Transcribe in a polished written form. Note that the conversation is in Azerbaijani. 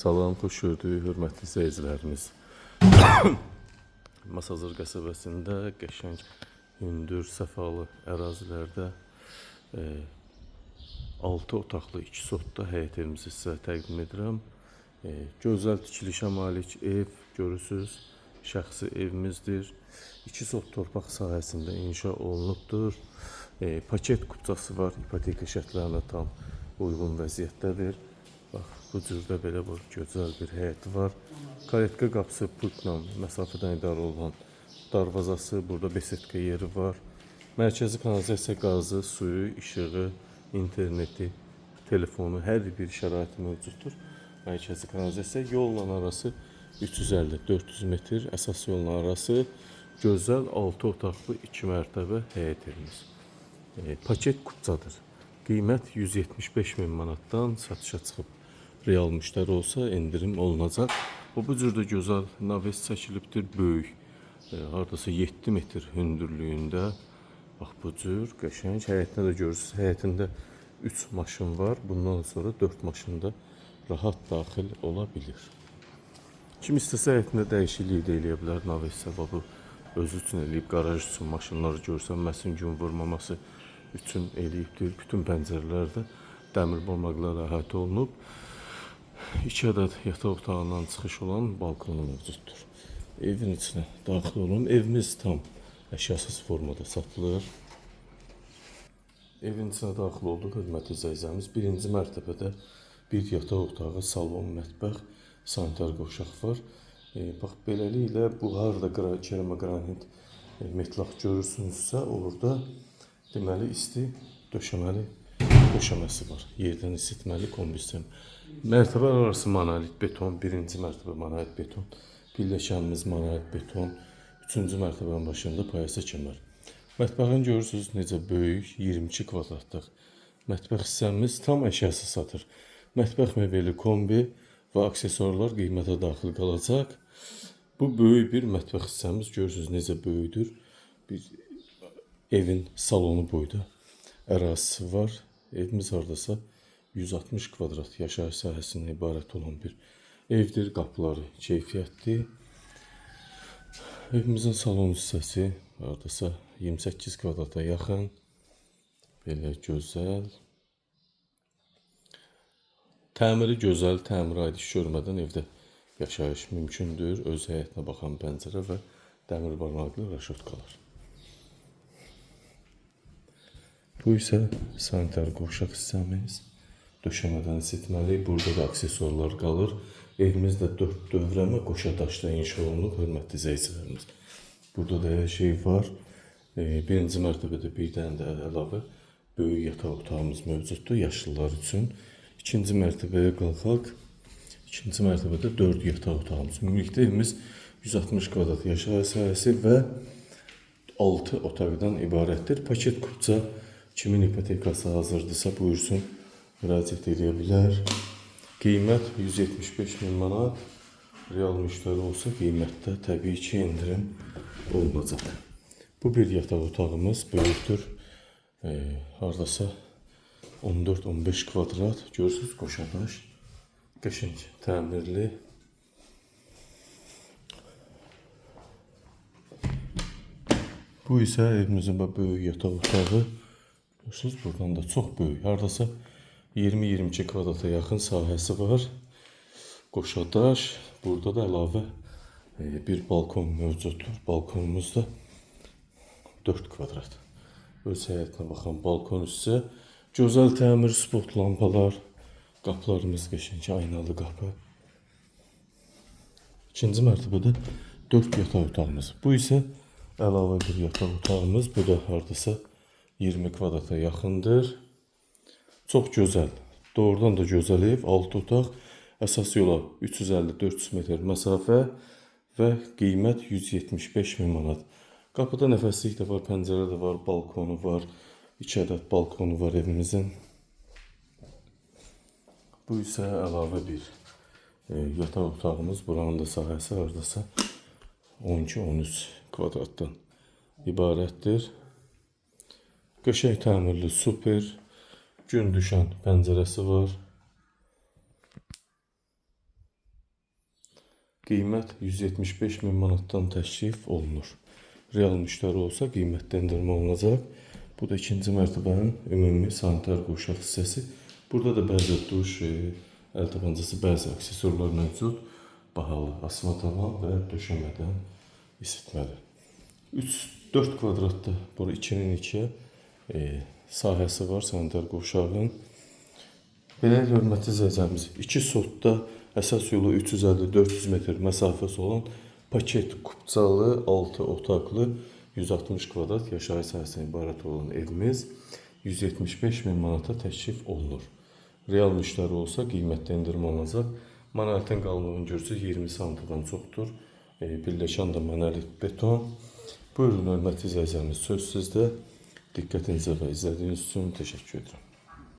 Salam, xoş gördük, hörmətli izləyicilərimiz. Masazır qəsəbəsində qəşəng, hündür, səfalı ərazilərdə 6 otaqlı 2 sotda həyət evimizi sizə təqdim edirəm. Gözəl tikilişə malik ev görürsünüz, şəxsi evimizdir. 2 sot torpaq sahəsində inşa olunubdur. Paket kupçası var, ipoteka şərtlərinə tam uyğun vəziyyətdədir. Bax, bu cürdə belə gözəl bir həyəti var. Karetka qapısı pultla məsafədən idarə olan darvazası, burada besetka yeri var. Mərkəzi kanalizasiya qazı, suyu, işığı, interneti, telefonu, hər bir şəraiti mövcuddur. Mərkəzi kanalizasiya yolla arası 350-400 metr, əsas yolla arası gözəl 6 otaqlı 2 mərtəbə həyət evimiz. Paket kupçadır. Qiymət 175 min manatdan satışa çıxıb. Real müştəri olsa endirim olunacaq. Bu cürdə gözəl naves çəkilibdir, böyük. Hardasa 7 metr hündürlüyündə. Bax, bu cür qəşəng. Həyətində də görürsünüz, həyətində 3 maşın var. Bundan sonra 4 maşın da rahat daxil ola bilir. Kim istəsə həyətində dəyişiklik də eləyə bilər. Naves səbəbi özü üçün eləyib, qaraj üçün maşınları görsənməsin, gün vurmaması üçün eləyibdir. Bütün pəncərələr də dəmir bormaqlarla əhatə olunub. 2 ədəd yataq otağından çıxış olan balkonu mövcuddur. Evin içinə daxil olun. Evimiz tam əşyasız formada satılır. Evin içinə daxil olduq, hörmətli izləyicilərimiz. Birinci mərtəbədə bir yataq otağı, salon, mətbəx, sanitar qovşaq var. Bax, beləliklə bu harada keramogranit metlaq görürsünüzsə, orada deməli isti döşəməsi var. Yerdən isitməli kombisyon. Mərtəbələr arası monolit beton, birinci mərtəbə monolit beton, pilləkənimiz monolit beton, üçüncü mərtəbənin başında payasa kəmər. Mətbəxini görürsünüz necə böyük, 22 kvadratlıq. Mətbəx hissəmiz tam əşyası satır. Mətbəx mebeli, kombi və aksesuarlar qiymətə daxil qalacaq. Bu böyük bir mətbəx hissəmiz, görürsünüz necə böyükdür. Bir evin salonu boyda ərazisi var. Evimiz hardasa 160 kvadrat yaşayış sahəsindən ibarət olan bir evdir. Qapıları keyfiyyətli. Evimizin salon hissəsi hardasa 28 kvadrata yaxın. Belə gözəl. Təmiri gözəl, təmir aid iş görmədən evdə yaşayış mümkündür. Öz həyətinə baxan pəncərə və dəmir barmaqlı raşotkalar. Bu isə sanitar qovşaq hissəmiz. Döşəmədən isitməli. Burada da aksesuarlar qalır. Evimiz də 4 dövrəmə qoşa daşda inşa olunub, hörmətli izləyicilərimiz. Burada da hər şey var. Birinci mərtəbədə bir dənə də əlavə böyük yataq otağımız mövcuddur yaşlılar üçün. İkinci mərtəbəyə qalxaq. İkinci mərtəbədə 4 yataq otağımız. Ümumilikdə evimiz 160 kvadrat yaşayış sahəsi və 6 otaqdan ibarətdir. Paket kupça kimin ipotekası hazırdırsa buyursun, müraciət edə bilər. Qiymət 175 min manat. Real müştəri olsa qiymətdə təbii ki endirim olunacaq. Bu bir yataq otağımız böyükdür. Hardasa 14-15 kvadrat. Görürsünüz qoşadaş. Qəşəng təmirli. Bu isə evimizin böyük yataq otağı. Görürsünüz, buradan da çox böyük. Hardasa 20-22 kvadrata yaxın sahəsi var. Qoşadaş. Burada da əlavə bir balkon mövcuddur. Balkonumuzda 4 kvadrat. Öz həyətinə baxan balkon üstə. Gözəl təmir, spot lampalar. Qapılarımız qəşəng, aynalı qapı. İkinci mərtəbədə 4 yataq otağımız. Bu isə əlavə bir yataq otağımız. Bu da hardasa 20 kvadrata yaxındır. Çox gözəl. Doğrudan da gözəl ev. 6 otaq. Əsas yola 350-400 metr məsafə və qiymət 175 min manat. Qapıda nəfəslik də var, pəncərə də var, balkonu var. 2 ədəd balkonu var evimizin. Bu isə əlavə bir yataq otağımız. Buranın da sahəsi hardasa 12-13 kvadratdan ibarətdir. Qəşəng təmirli, super, gün düşən pəncərəsi var. qiymət 175 min manatdan təklif olunur. Real müştəri olsa qiymətdə endirmə olunacaq. Bu da ikinci mərtəbənin ümumi sanitar qovşaq hissəsi. Burada da bəzi duş, əl tabancası, bəzi aksesuarlar mövcud. Bahalı asma tavan və döşəmədən isitməli. 4 kvadratda, bura 2-nin 2-yə sahəsi var sanitar qovşağın. Belə hörmətli izləyicilərimiz, 2 sotda əsas yolu 350-400 metr məsafəsi olan paket kupçalı, 6 otaqlı, 160 kvadrat yaşayış sahəsindən ibarət olan evimiz 175 min manata təklif olunur. Real müştəri olsa qiymətdə endirmə olunacaq. Monolit qalınlığını görürsünüz 20 santimetrdən çoxdur. Birləşən də monolit beton. Buyurun hörmətli izləyicilərimiz, söz sizdə. Diqqətinizə və izlədiyiniz üçün təşəkkür edirəm.